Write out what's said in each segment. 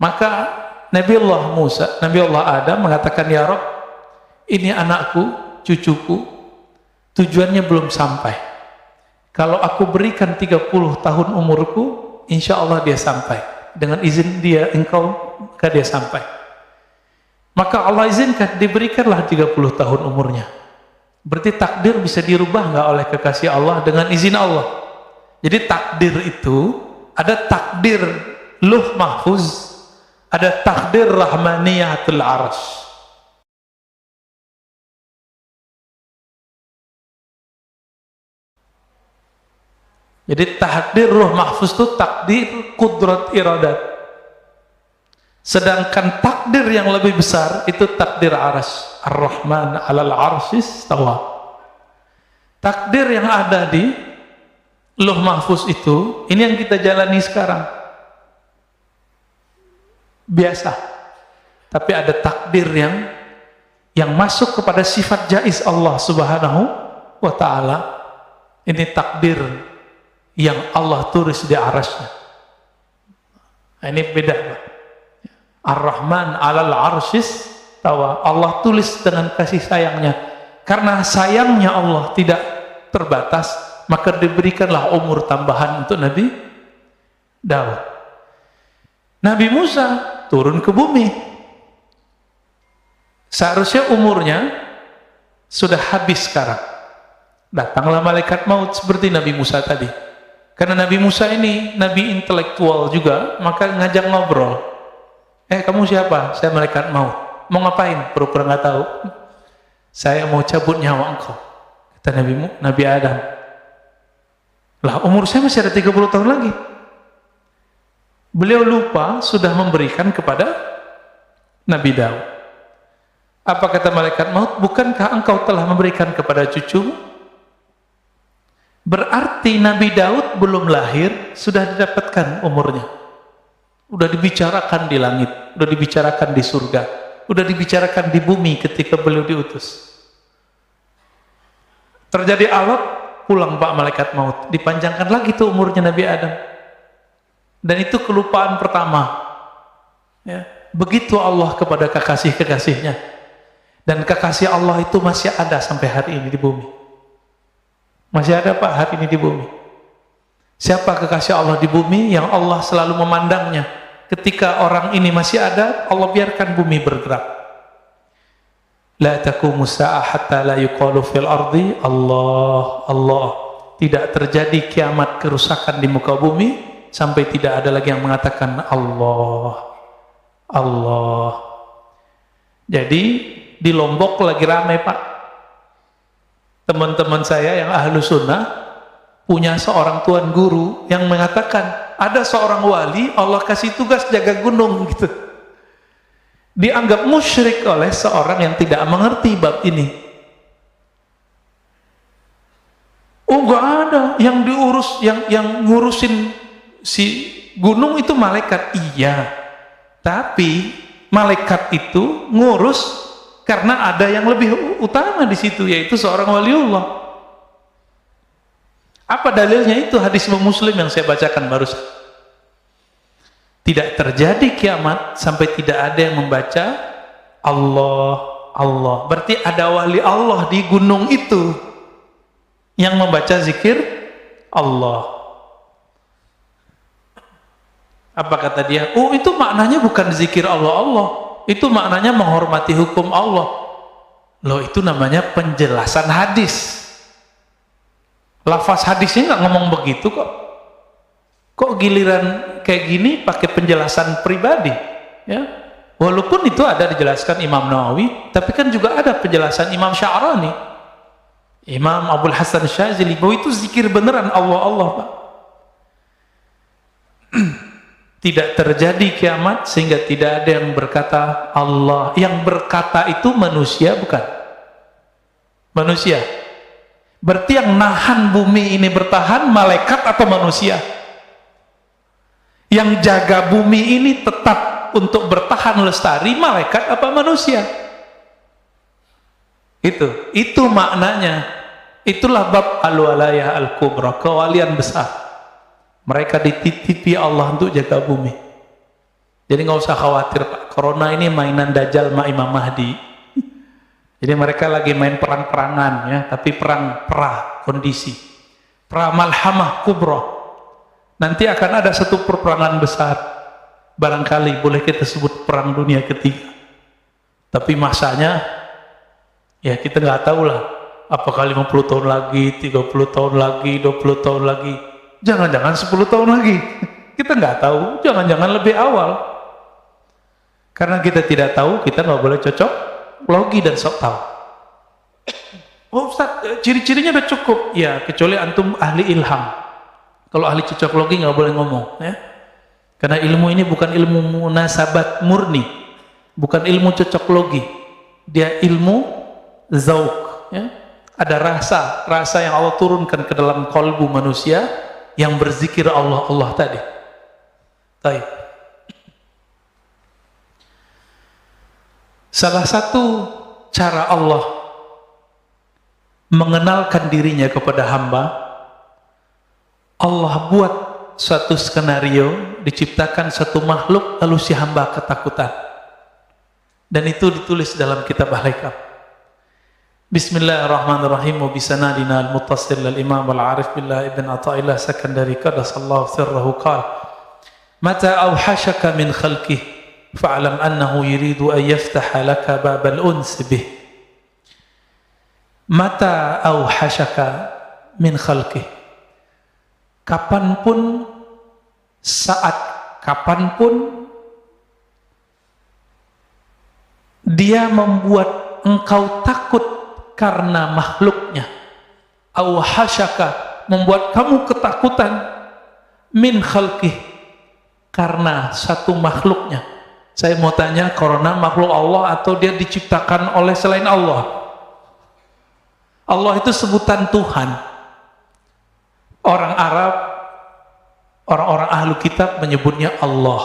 Maka Nabiullah Musa, Nabiullah Adam mengatakan, ya Rabb, ini anakku, cucuku, tujuannya belum sampai. Kalau aku berikan 30 tahun umurku, insya Allah dia sampai. Dengan izin dia, engkau, maka dia sampai. Maka Allah izinkan, diberikanlah 30 tahun umurnya. Berarti takdir bisa dirubah nggak oleh kekasih Allah dengan izin Allah. Jadi takdir itu, ada takdir luh mahfuz, ada takdir rahmaniyatul arsy. Jadi takdir ruh mahfuz itu takdir kudrat iradat. Sedangkan takdir yang lebih besar itu takdir arsy. Ar-Rahman 'alal 'arsy istawa. Takdir yang ada di Lauh Mahfuz itu, ini yang kita jalani sekarang. Biasa. Tapi ada takdir yang masuk kepada sifat jaiz Allah Subhanahu wa taala. Ini takdir yang Allah tulis di arasy-Nya. Nah, ini beda. Ar-Rahman 'alal 'arsy istawa. Allah tulis dengan kasih sayangnya. Karena sayangnya Allah tidak terbatas, maka diberikanlah umur tambahan untuk Nabi Daud. Nabi Musa turun ke bumi. Seharusnya umurnya sudah habis sekarang. Datanglah malaikat maut seperti Nabi Musa tadi. Karena Nabi Musa ini Nabi intelektual juga, maka ngajak ngobrol. Kamu siapa? Saya malaikat maut. Mau ngapain? Pura-pura nggak tahu. Saya mau cabut nyawa engkau. Kata Nabi Adam. Lah umur saya masih ada 30 tahun lagi. Beliau lupa sudah memberikan kepada Nabi Daud. Apa kata malaikat maut? Bukankah engkau telah memberikan kepada cucumu? Berarti Nabi Daud belum lahir sudah didapatkan umurnya. Udah dibicarakan di langit, udah dibicarakan di surga, udah dibicarakan di bumi ketika beliau diutus. Terjadi alat, pulang Pak malaikat maut, dipanjangkan lagi tuh umurnya Nabi Adam. Dan itu kelupaan pertama. Ya, begitu Allah kepada kekasih-kekasihnya. Dan kekasih Allah itu masih ada sampai hari ini di bumi. Masih ada Pak hari ini di bumi. Siapa kekasih Allah di bumi yang Allah selalu memandangnya? Ketika orang ini masih ada, Allah biarkan bumi bergerak. La taqumu sa'ah hatta la yuqalu fil ardi Allah, Allah. Tidak terjadi kiamat kerusakan di muka bumi sampai tidak ada lagi yang mengatakan Allah, Allah. Jadi di Lombok lagi ramai Pak. Teman-teman saya yang ahlu sunnah punya seorang tuan guru yang mengatakan ada seorang wali Allah kasih tugas jaga gunung gitu. Dianggap musyrik oleh seorang yang tidak mengerti bab ini. Oh enggak ada yang diurus, yang ngurusin si gunung itu malaikat. Iya, tapi malaikat itu ngurus karena ada yang lebih utama di situ, yaitu seorang waliullah. Apa dalilnya? Itu hadis Muslim yang saya bacakan barusan. Tidak terjadi kiamat sampai tidak ada yang membaca Allah, Allah. Berarti ada wali Allah di gunung itu yang membaca zikir Allah. Apa kata dia? Oh itu maknanya bukan zikir Allah, Allah. Itu maknanya menghormati hukum Allah. Loh itu namanya penjelasan hadis. Lafaz hadisnya nggak ngomong begitu kok. Kok giliran kayak gini pakai penjelasan pribadi? Ya, walaupun itu ada dijelaskan Imam Nawawi, tapi kan juga ada penjelasan Imam Sya'rani, Imam Abdul Hasan Syazili, bahwa itu zikir beneran Allah, Allah Pak. Tidak terjadi kiamat sehingga tidak ada yang berkata Allah. Yang berkata itu manusia bukan? Manusia. Berarti yang nahan bumi ini bertahan malaikat atau manusia? Yang jaga bumi ini tetap untuk bertahan lestari malaikat apa manusia? Itu maknanya. Itulah bab al-walayah al-kubra, kewalian besar. Mereka dititipi Allah untuk jaga bumi. Jadi nggak usah khawatir Pak, corona ini mainan Dajjal sama Imam Mahdi. Jadi mereka lagi main perang-perangan ya, tapi perang kondisi. Pra malhamah kubra. Nanti akan ada satu perperangan besar. Barangkali boleh kita sebut perang dunia ketiga. Tapi masanya ya kita nggak tahu lah. Apakah 50 tahun lagi, 30 tahun lagi, 20 tahun lagi. Jangan-jangan 10 tahun lagi. Kita nggak tahu, jangan-jangan lebih awal. Karena kita tidak tahu, kita nggak boleh cocok logi dan sok tahu. Oh Ustaz, ciri-cirinya udah cukup. Ya, kecuali antum ahli ilham. Kalau ahli cocok logi nggak boleh ngomong. Ya. Karena ilmu ini bukan ilmu munasabat murni, bukan ilmu cocok logi. Dia ilmu zauk. Ya. Ada rasa yang Allah turunkan ke dalam kalbu manusia yang berzikir Allah tadi. Baik. Salah satu cara Allah mengenalkan dirinya kepada hamba, Allah buat suatu skenario, diciptakan satu makhluk lalu si hamba ketakutan. Dan itu ditulis dalam kitab Al-Hikam. Bismillahirrahmanirrahim. Wa bisanadina al-muttasil al-imam al-arif billah ibn Athaillah Sakandari qaddasallahu sirrahu qala mata awhashaka min khalqihi fa'alam annahu yuridu an yaftaha laka babal uns bih. Mata awhashaka min khalqih, kapanpun, saat kapanpun dia membuat engkau takut karena makhluknya. Awhashaka, membuat kamu ketakutan, min khalqih, karena satu makhluknya. Saya mau tanya, corona makhluk Allah atau dia diciptakan oleh selain Allah? Allah itu sebutan Tuhan. Orang Arab, orang-orang ahlu kitab menyebutnya Allah.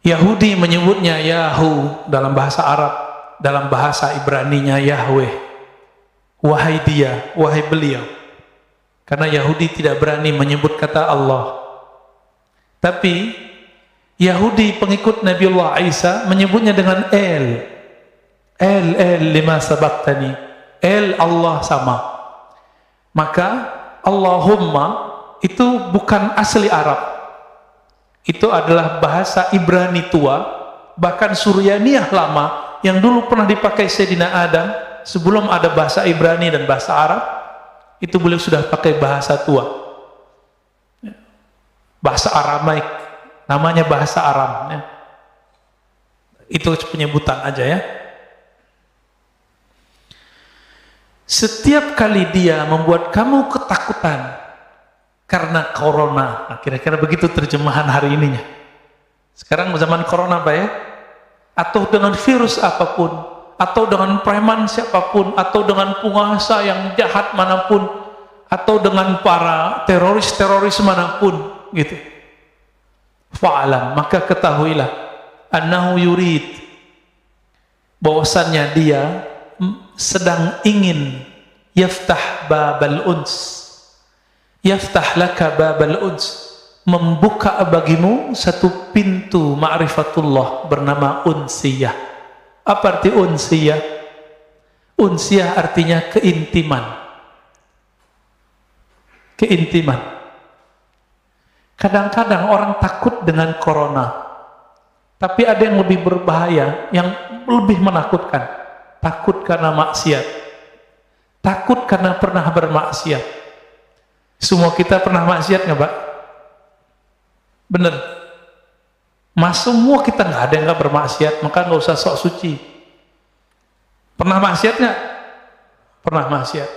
Yahudi menyebutnya Yahu dalam bahasa Arab, dalam bahasa Ibraninya Yahweh. Wahai dia, wahai beliau. Karena Yahudi tidak berani menyebut kata Allah. Tapi Yahudi pengikut Nabiullah Isa menyebutnya dengan El lima sabaktani, El Allah sama. Maka Allahumma itu bukan asli Arab, itu adalah bahasa Ibrani tua, bahkan Suryaniyah lama yang dulu pernah dipakai Sayyidina Adam sebelum ada bahasa Ibrani dan bahasa Arab. Itu beliau sudah pakai bahasa tua, bahasa Aramaik, namanya bahasa Aram. Ya. Itu penyebutan aja ya. Setiap kali dia membuat kamu ketakutan karena corona, nah, kira-kira begitu terjemahan hari ininya. Sekarang zaman corona Pak ya, atau dengan virus apapun, atau dengan preman siapapun, atau dengan penguasa yang jahat manapun, atau dengan para teroris manapun, gitu. Fa'alam, maka ketahuilah annahu yurid, bahwasannya dia sedang ingin yaftah babal uns, yaftah laka babal uns, membuka bagimu satu pintu ma'rifatullah bernama unsiyah. Apa arti unsiyah? Unsiyah artinya keintiman. Keintiman. Kadang-kadang orang takut dengan corona, tapi ada yang lebih berbahaya, yang lebih menakutkan. Takut karena maksiat, takut karena pernah bermaksiat. Semua kita pernah maksiat nggak Pak? Bener? Mas, semua kita nggak ada yang nggak bermaksiat, maka nggak usah sok suci. Pernah maksiat nggak? Pernah maksiat.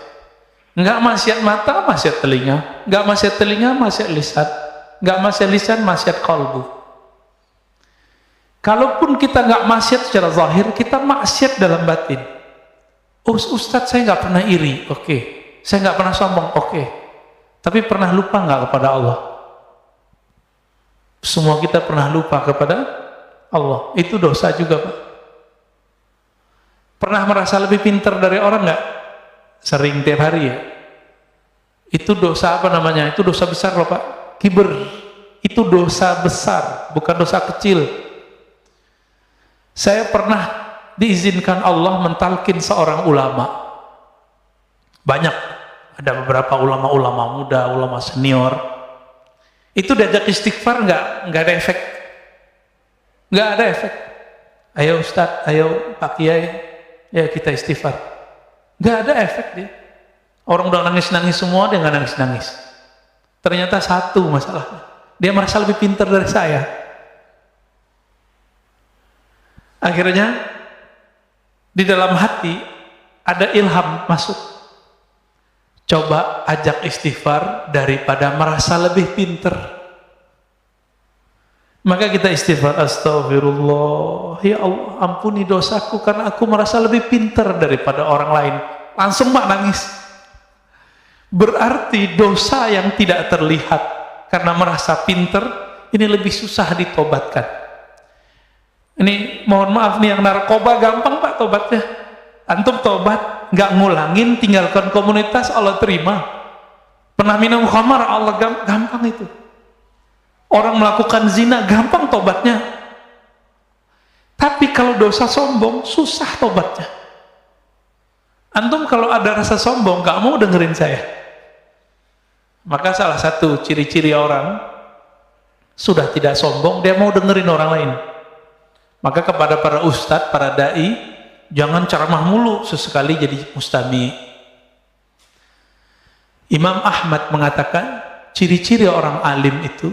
Nggak maksiat mata, maksiat telinga. Nggak maksiat telinga, maksiat lisan. Nggak maksiat lisan, maksiat kalbu. Kalaupun kita nggak maksiat secara zahir, kita maksiat dalam batin. Oh Ustadz, saya nggak pernah iri, oke. Saya nggak pernah sombong, oke. Tapi pernah lupa nggak kepada Allah? Semua kita pernah lupa kepada Allah. Itu dosa juga Pak. Pernah merasa lebih pintar dari orang nggak? Sering tiap hari ya. Itu dosa apa namanya? Itu dosa besar loh Pak. Kiber, Itu dosa besar, bukan dosa kecil. Saya pernah diizinkan Allah mentalkin seorang ulama. Banyak, ada beberapa ulama-ulama muda, ulama senior. Itu diajak istighfar nggak ada efek. Nggak ada efek. Ayo Ustadz, ayo Pak Kiai, ya kita istighfar. Nggak ada efek dia. Orang udah nangis-nangis semua, dia nggak nangis-nangis. Ternyata satu masalahnya, dia merasa lebih pintar dari saya. Akhirnya di dalam hati ada ilham masuk. Coba ajak istighfar daripada merasa lebih pintar. Maka kita istighfar, astagfirullah, ya Allah ampuni dosaku karena aku merasa lebih pintar daripada orang lain. Langsung mak nangis. Berarti dosa yang tidak terlihat karena merasa pintar ini lebih susah ditobatkan. Ini mohon maaf nih, yang narkoba gampang Pak tobatnya. Antum tobat nggak ngulangin, tinggalkan komunitas, Allah terima. Pernah minum khamar, Allah gampang itu. Orang melakukan zina gampang tobatnya. Tapi kalau dosa sombong susah tobatnya. Antum kalau ada rasa sombong nggak mau dengerin saya. Maka salah satu ciri-ciri orang sudah tidak sombong, dia mau dengerin orang lain. Maka kepada para ustadz, para dai, jangan ceramah mulu, sesekali jadi mustami. Imam Ahmad mengatakan ciri-ciri orang alim itu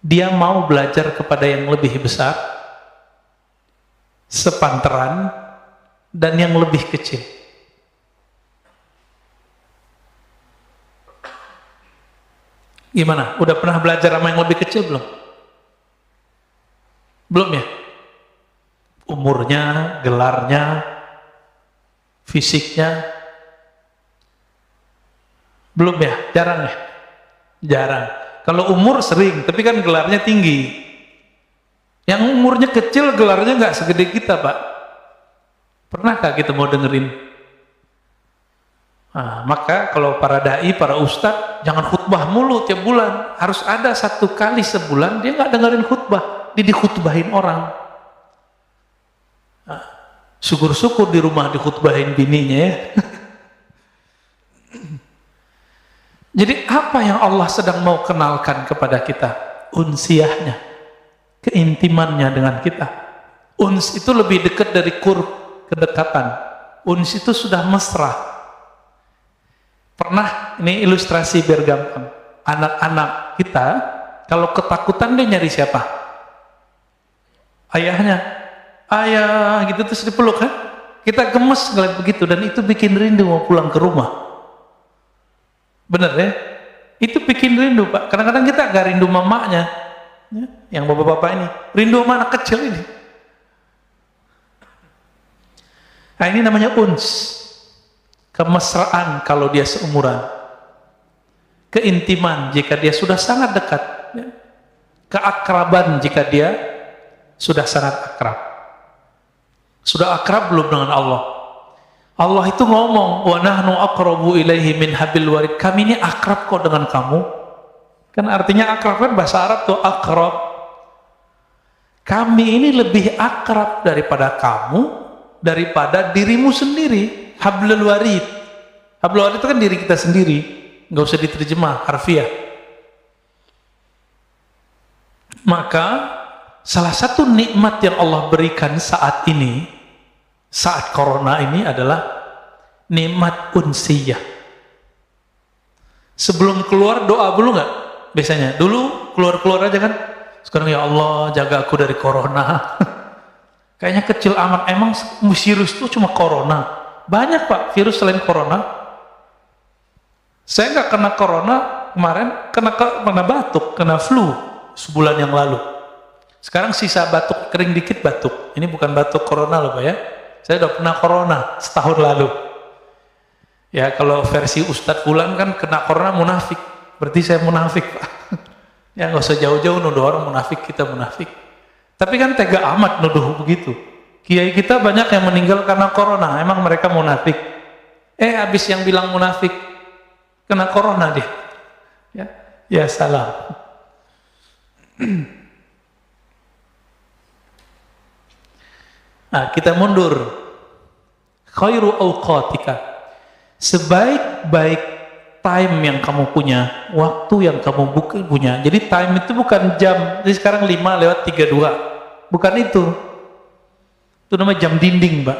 dia mau belajar kepada yang lebih besar, sepantaran, dan yang lebih kecil. Gimana? Udah pernah belajar sama yang lebih kecil belum? Belum ya? Umurnya, gelarnya, fisiknya, belum ya? Jarang ya? Jarang. Kalau umur sering, tapi kan gelarnya tinggi. Yang umurnya kecil, gelarnya nggak segede kita, Pak. Pernahkah kita mau dengerin? Nah, maka kalau para dai, para ustadz, jangan khutbah mulu tiap bulan. Harus ada satu kali sebulan dia nggak dengerin khutbah, dia dikhutbahin orang. Nah, syukur-syukur di rumah dikhutbahin bininya ya. Jadi apa yang Allah sedang mau kenalkan kepada kita? Unsiyahnya, keintimannya dengan kita. Uns itu lebih dekat dari qurb, kedekatan. Uns itu sudah mesra. Pernah, ini ilustrasi biar gampang. Anak-anak kita kalau ketakutan dia nyari siapa? Ayahnya. Ayah gitu terus dipeluk kan? Kita gemes ngeliat begitu, dan itu bikin rindu mau pulang ke rumah. Bener ya? Itu bikin rindu Pak. Kadang-kadang kita agak rindu mamanya ya, yang bapak-bapak ini rindu sama anak kecil ini. Nah ini namanya uns, kemesraan kalau dia seumuran, keintiman jika dia sudah sangat dekat ya. Keakraban jika dia sudah sangat akrab. Sudah akrab belum dengan Allah? Allah itu ngomong, wa nahnu aqrabu ilaihi min hablil warid. Kami ini akrab kok dengan kamu. Kan artinya akrab kan bahasa Arab tuh akrab. Kami ini lebih akrab daripada kamu, daripada dirimu sendiri. Hablul warid. Hablul warid itu kan diri kita sendiri, nggak usah diterjemah harfiah. Maka salah satu nikmat yang Allah berikan saat ini, saat corona ini adalah nikmat unsiyah. Sebelum keluar doa dulu nggak? Biasanya dulu keluar aja kan. Sekarang ya Allah jaga aku dari corona. Kayaknya kecil amat. Emang virus itu cuma corona? Banyak Pak virus selain corona. Saya nggak kena corona kemarin, kena batuk, kena flu sebulan yang lalu. Sekarang sisa batuk kering dikit batuk. Ini bukan batuk corona loh Pak ya. Saya udah pernah corona setahun lalu. Ya kalau versi Ustadz Fulan kan kena corona munafik. Berarti saya munafik Pak. Ya nggak usah jauh-jauh nuduh orang munafik, kita munafik. Tapi kan tega amat nuduh begitu. Kiai kita banyak yang meninggal karena corona. Emang mereka munafik? Habis yang bilang munafik kena corona dia. Ya. Ya salam. Nah, kita mundur. Khairu awqatika. Sebaik-baik time yang kamu punya, waktu yang kamu punya. Jadi time itu bukan jam. Jadi sekarang 5:32. Bukan itu. Itu namanya jam dinding, Mbak.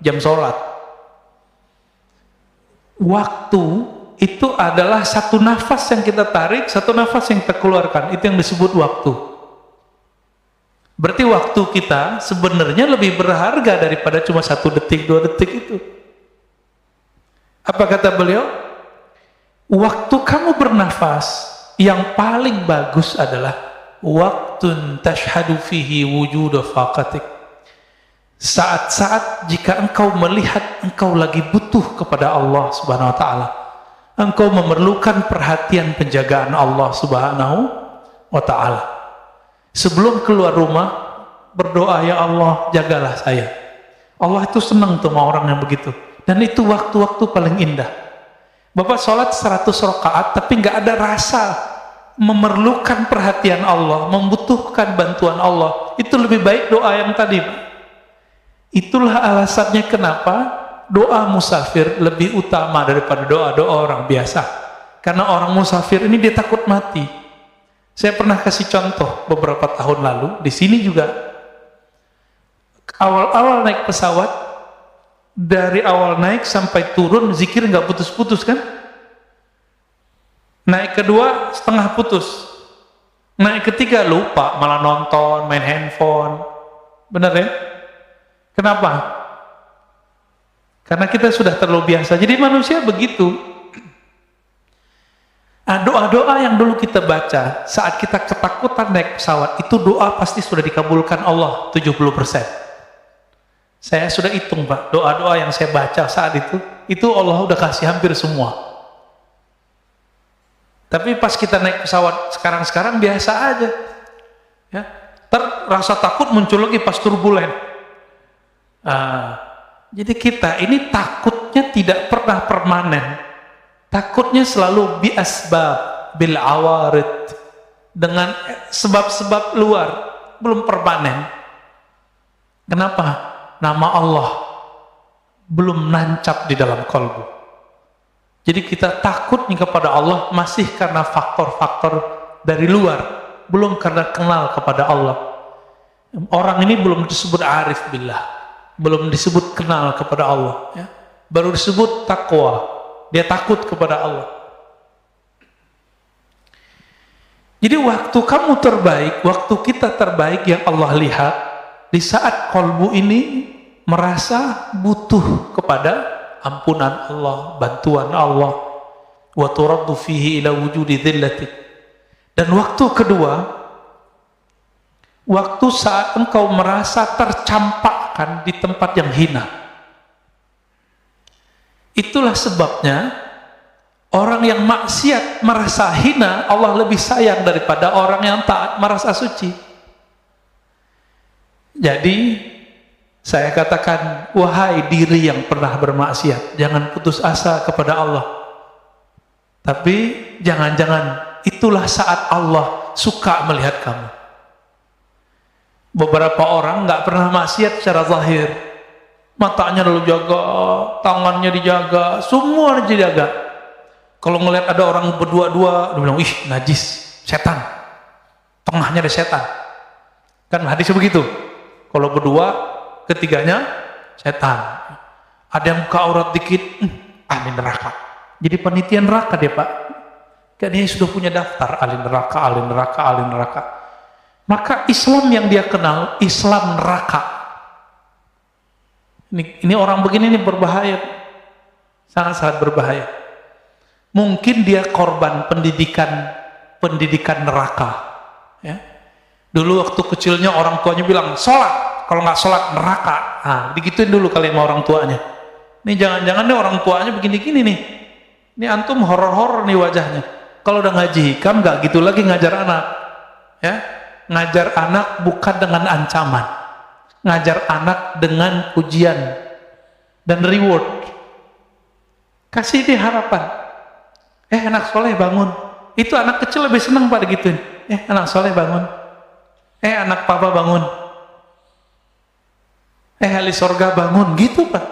Jam sholat. Waktu itu adalah satu nafas yang kita tarik, satu nafas yang kita keluarkan. Itu yang disebut waktu. Berarti waktu kita sebenarnya lebih berharga daripada cuma 1 detik, 2 detik itu. Apa kata beliau? Waktu kamu bernafas, yang paling bagus adalah waktun tashhadu fihi wujuda faqatik. Saat-saat jika engkau melihat engkau lagi butuh kepada Allah Subhanahu wa taala. Engkau memerlukan perhatian penjagaan Allah Subhanahu wa taala. Sebelum keluar rumah, berdoa, ya Allah, jagalah saya. Allah itu senang tuh sama orang yang begitu. Dan itu waktu-waktu paling indah. Bapak sholat 100 rakaat, tapi nggak ada rasa memerlukan perhatian Allah, membutuhkan bantuan Allah. Itu lebih baik doa yang tadi, Pak. Itulah alasannya kenapa doa musafir lebih utama daripada doa-doa orang biasa. Karena orang musafir ini dia takut mati. Saya pernah kasih contoh beberapa tahun lalu, di sini juga. Awal-awal naik pesawat, dari awal naik sampai turun, zikir nggak putus-putus kan? Naik kedua, setengah putus. Naik ketiga, lupa, malah nonton, main handphone. Benar ya? Kenapa? Karena kita sudah terlalu biasa. Jadi manusia begitu. Doa-doa yang dulu kita baca saat kita ketakutan naik pesawat, itu doa pasti sudah dikabulkan Allah 70%. Saya sudah hitung, Pak, doa-doa yang saya baca saat itu Allah udah kasih hampir semua. Tapi pas kita naik pesawat sekarang biasa aja. Ya, rasa takut muncul lagi pas turbulen. Jadi kita ini takutnya tidak pernah permanen. Takutnya selalu bi asbab bil awarid, dengan sebab-sebab luar, belum permanen. Kenapa? Nama Allah belum nancap di dalam kalbu. Jadi kita takutnya kepada Allah masih karena faktor-faktor dari luar, belum karena kenal kepada Allah. Orang ini belum disebut arif billah, belum disebut kenal kepada Allah, ya. Baru disebut takwa. Dia takut kepada Allah. Jadi waktu kamu terbaik, waktu kita terbaik yang Allah lihat, di saat kalbu ini merasa butuh kepada ampunan Allah, bantuan Allah. Wa turaddu fihi ila wujudi dhillatik. Dan waktu kedua, waktu saat engkau merasa tercampakkan di tempat yang hina. Itulah sebabnya orang yang maksiat merasa hina, Allah lebih sayang daripada orang yang taat merasa suci. Jadi saya katakan, wahai diri yang pernah bermaksiat, jangan putus asa kepada Allah. Tapi jangan-jangan itulah saat Allah suka melihat kamu. Beberapa orang nggak pernah maksiat secara zahir, matanya lalu jaga, tangannya dijaga, semua dijaga. Kalau ngelihat ada orang berdua-dua, dia bilang, ih najis, setan, tengahnya ada setan. Kan hadisnya begitu. Kalau berdua, ketiganya setan. Ada yang buka aurat dikit, ahli neraka. Jadi panitia neraka dia, Pak. Kan dia sudah punya daftar ahli neraka, ahli neraka, ahli neraka. Maka Islam yang dia kenal, Islam neraka. Ini orang begini ini berbahaya, sangat-sangat berbahaya. Mungkin dia korban pendidikan neraka. Ya. Dulu waktu kecilnya orang tuanya bilang sholat, kalau nggak sholat neraka. Nah, digituin dulu kali sama orang tuanya. Ini jangan-jangan nih orang tuanya begini-gini nih. Ini antum horor-horor nih wajahnya. Kalau udah ngaji hikam nggak gitu lagi ngajar anak. Ya, ngajar anak bukan dengan ancaman. Ngajar anak dengan pujian dan reward. Kasih dia harapan. Anak soleh bangun. Itu anak kecil lebih senang pada gituin. Anak soleh bangun. Anak papa bangun. Ahli sorga bangun. Gitu Pak.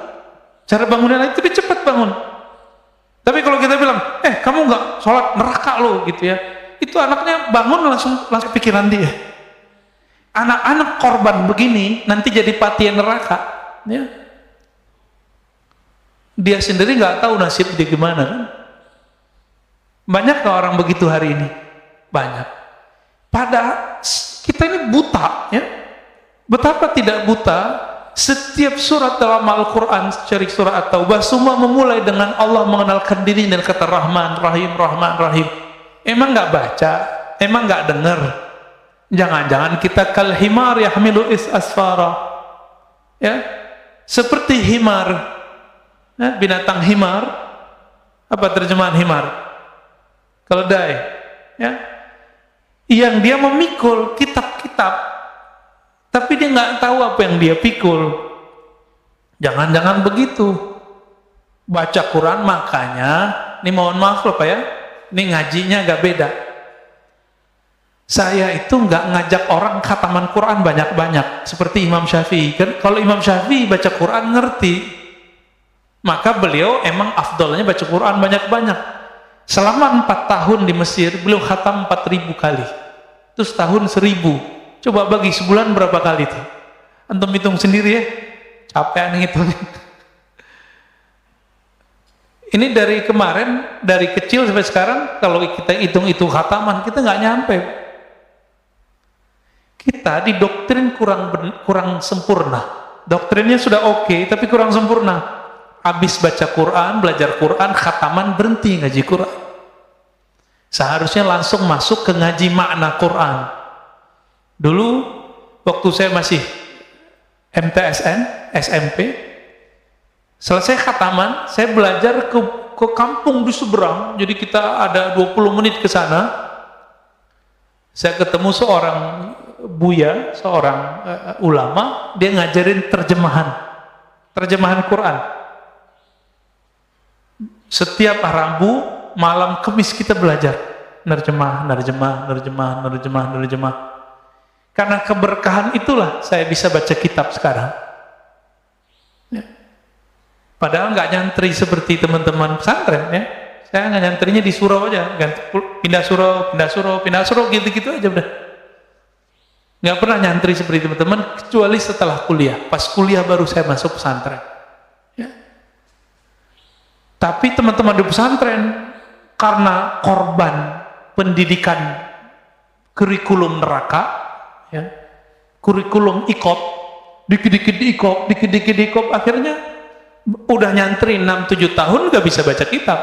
Cara bangunnya itu dia cepat bangun. Tapi kalau kita bilang, kamu nggak sholat, neraka lo gitu ya. Itu anaknya bangun langsung pikiran dia. Anak-anak korban begini nanti jadi patian neraka. Ya. Dia sendiri nggak tahu nasib dia gimana kan. Banyak nggak orang begitu hari ini? Banyak. Padahal kita ini buta, ya. Betapa tidak buta? Setiap surat dalam Al-Quran, cari surat At-Taubah, semua memulai dengan Allah mengenalkan diri dan kata Rahman, Rahim, Rahman, Rahim. Emang nggak baca? Emang nggak dengar? Jangan-jangan kita kal himar yahmilu asfara, ya, seperti himar, ya, binatang himar. Apa terjemahan himar? Keledai, ya, yang dia memikul kitab-kitab. Tapi dia nggak tahu apa yang dia pikul. Jangan-jangan begitu. Baca Quran makanya, ini mohon maaf loh Pak ya, ini ngajinya agak beda. Saya itu nggak ngajak orang khataman Quran banyak-banyak, seperti Imam Syafi'i. Kan kalau Imam Syafi'i baca Quran ngerti, maka beliau emang afdolnya baca Quran banyak-banyak. Selama 4 tahun di Mesir, beliau khatam 4.000 kali. Terus tahun 1.000. Coba bagi sebulan berapa kali itu? Antum hitung sendiri ya. Capek ngitungnya. Ini dari kemarin, dari kecil sampai sekarang, kalau kita hitung itu khataman, kita nggak nyampe. Kita didoktrin kurang sempurna. Doktrinnya sudah oke, tapi kurang sempurna. Habis baca Quran, belajar Quran, khataman, berhenti ngaji Quran. Seharusnya langsung masuk ke ngaji makna Quran. Dulu waktu saya masih MTSN, SMP, selesai khataman, saya belajar ke kampung di seberang. Jadi kita ada 20 menit ke sana. Saya ketemu seorang buya, seorang ulama, dia ngajarin terjemahan Quran. Setiap Rabu, malam Kamis kita belajar nerjemah. Karena keberkahan itulah saya bisa baca kitab sekarang. Ya. Padahal nggak nyantri seperti teman-teman pesantren ya. Saya nggak nyantrinya di surau aja, pindah surau, gitu-gitu aja udah. Nggak pernah nyantri seperti teman-teman kecuali setelah kuliah. Pas kuliah baru saya masuk pesantren. Ya. Tapi teman-teman di pesantren karena korban pendidikan kurikulum neraka. Ya, kurikulum ikop, dikit-dikit diikop, akhirnya udah nyantri 6-7 tahun gak bisa baca kitab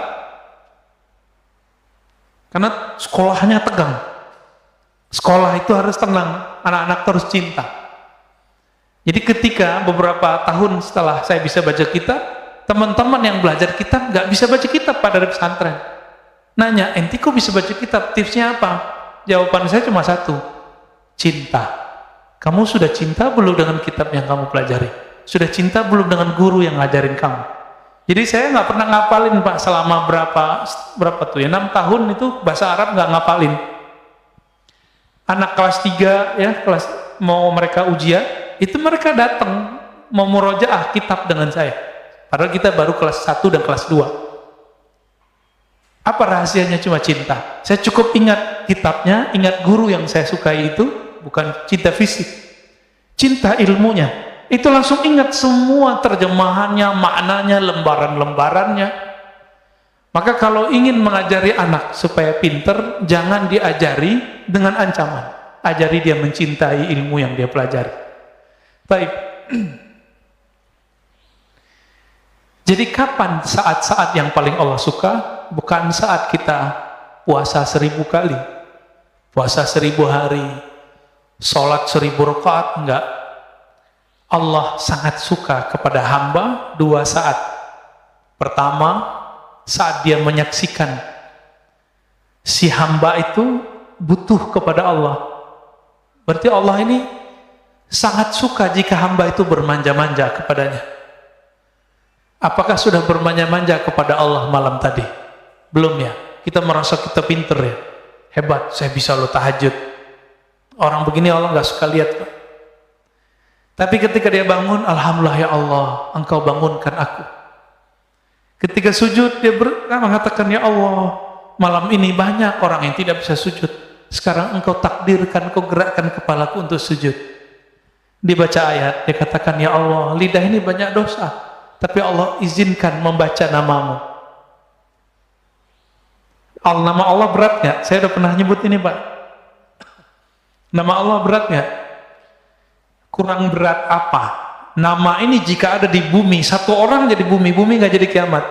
karena sekolahnya tegang. Sekolah itu harus tenang, anak-anak harus cinta. Jadi ketika beberapa tahun setelah saya bisa baca kitab, teman-teman yang belajar kitab gak bisa baca kitab pada pesantren. Nanya, enti kok bisa baca kitab, tipsnya apa? Jawaban saya cuma satu, cinta. Kamu sudah cinta belum dengan kitab yang kamu pelajari? Sudah cinta belum dengan guru yang ngajarin kamu? Jadi saya nggak pernah ngapalin Pak selama berapa tuh ya, 6 tahun itu bahasa Arab nggak ngapalin. Anak kelas 3 ya, kelas mau mereka ujian, itu mereka datang mau murojaah kitab dengan saya. Padahal kita baru kelas 1 dan kelas 2. Apa rahasianya? Cuma cinta. Saya cukup ingat kitabnya, ingat guru yang saya sukai itu, bukan cinta fisik, cinta ilmunya. Itu langsung ingat semua terjemahannya, maknanya, lembaran-lembarannya. Maka kalau ingin mengajari anak supaya pinter, jangan diajari dengan ancaman. Ajari dia mencintai ilmu yang dia pelajari. Baik. Jadi kapan saat-saat yang paling Allah suka? Bukan saat kita puasa 1000 kali, puasa 1000 hari, sholat 1000 rakaat, enggak. Allah sangat suka kepada hamba 2 saat. Pertama, saat dia menyaksikan si hamba itu butuh kepada Allah. Berarti Allah ini sangat suka jika hamba itu bermanja-manja kepadanya. Apakah sudah bermanja-manja kepada Allah malam tadi? Belum ya? Kita merasa kita pinter ya? hebat, saya bisa lo tahajud. Orang begini Allah nggak suka lihat, Pak. Tapi ketika dia bangun, alhamdulillah ya Allah, Engkau bangunkan aku. Ketika sujud, dia mengatakan, ya Allah, malam ini banyak orang yang tidak bisa sujud. Sekarang Engkau takdirkan, Engkau gerakkan kepalaku untuk sujud. Dibaca ayat, dia katakan, ya Allah, lidah ini banyak dosa, tapi Allah izinkan membaca namamu. Nama Allah berat nggak? Saya udah pernah nyebut ini, Pak. Nama Allah berat nggak? Kurang berat apa? Nama ini jika ada di bumi, satu orang jadi bumi nggak jadi kiamat.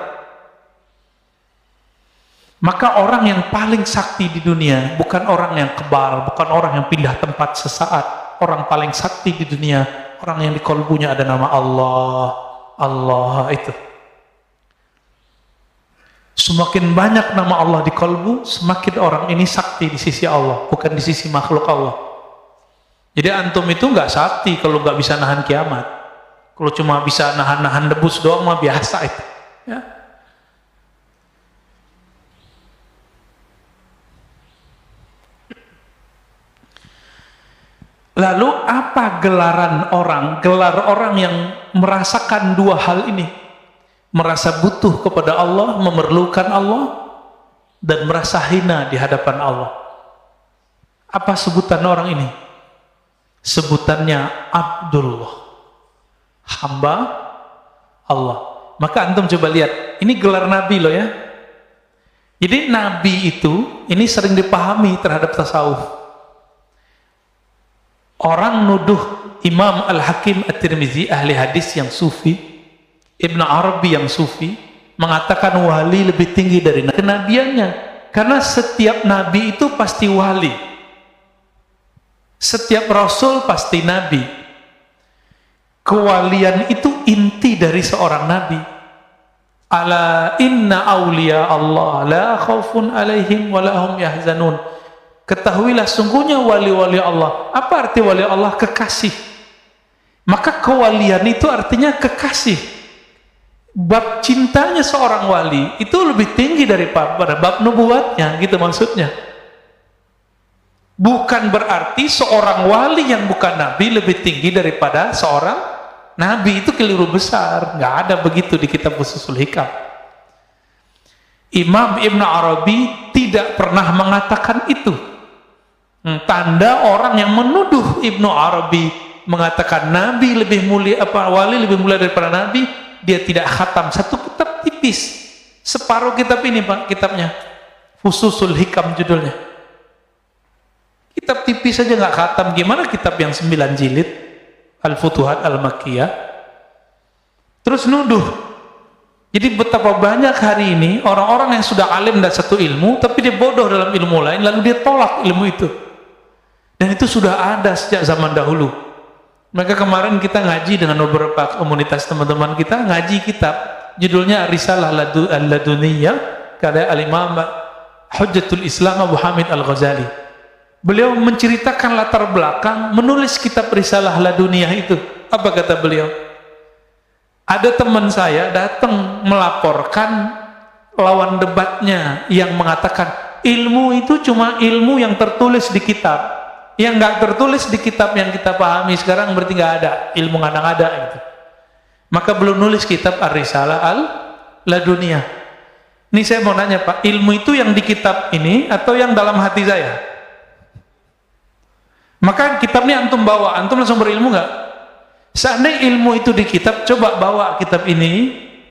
Maka orang yang paling sakti di dunia bukan orang yang kebal, bukan orang yang pindah tempat sesaat. Orang paling sakti di dunia, orang yang di kalbunya ada nama Allah. Allah itu. Semakin banyak nama Allah di kalbu, semakin orang ini sakti di sisi Allah, bukan di sisi makhluk Allah. Jadi antum itu nggak sakti kalau nggak bisa nahan kiamat. Kalau cuma bisa nahan debus doang mah biasa itu. Ya. Lalu apa gelaran orang? Gelar orang yang merasakan dua hal ini. Merasa butuh kepada Allah, memerlukan Allah, dan merasa hina di hadapan Allah. Apa sebutan orang ini? Sebutannya Abdullah, hamba Allah. Maka antum coba lihat, ini gelar Nabi loh ya. Jadi Nabi itu, ini sering dipahami terhadap tasawuf. Orang nuduh Imam Al-Hakim At-Tirmizi, ahli hadis yang sufi, Ibn Arabi yang sufi, mengatakan wali lebih tinggi dari kenabiannya. Karena setiap Nabi itu pasti wali. Setiap Rasul pasti Nabi. Kewalian itu inti dari seorang Nabi. Ala inna awliya Allah la khawfun alaihim wa lahum yahzanun. Ketahuilah sungguhnya wali-wali Allah. Apa arti wali Allah? Kekasih. Maka kewalian itu artinya kekasih. Bab cintanya seorang wali itu lebih tinggi daripada bab nubuatnya, gitu maksudnya. Bukan berarti seorang wali yang bukan nabi lebih tinggi daripada seorang nabi. Itu keliru besar. Nggak ada begitu di kitab Fususul Hikam. Imam Ibn Arabi tidak pernah mengatakan itu. Tanda orang yang menuduh Ibn Arabi mengatakan nabi lebih mulia, wali lebih mulia daripada nabi, dia tidak khatam satu kitab tipis. Separuh kitab ini, Pak, kitabnya Fususul Hikam judulnya. Kitab tipis saja nggak khatam, gimana kitab yang 9 jilid, Al-Futuhat Al-Makkiyah? Terus nuduh. Jadi betapa banyak hari ini orang-orang yang sudah alim dan satu ilmu, tapi dia bodoh dalam ilmu lain, lalu dia tolak ilmu itu. Dan itu sudah ada sejak zaman dahulu. Maka kemarin kita ngaji dengan beberapa komunitas teman-teman kita, ngaji kitab, judulnya Risalah Al-Laduniyah, karya Al-Imam Hujjatul Islam Abu Hamid Al-Ghazali. Beliau menceritakan latar belakang menulis kitab Risalah Laduniyah itu. Apa kata beliau? Ada teman saya datang melaporkan lawan debatnya yang mengatakan ilmu itu cuma ilmu yang tertulis di kitab. Yang nggak tertulis di kitab yang kita pahami sekarang berarti nggak ada, ilmu ngada-ngada gitu. Maka belum nulis kitab Ar-Risalah Al-Laduniyah. Ini saya mau nanya, Pak, ilmu itu yang di kitab ini atau yang dalam hati saya? Maka kitabnya antum bawa, antum langsung berilmu nggak? Seandainya ilmu itu di kitab, coba bawa kitab ini,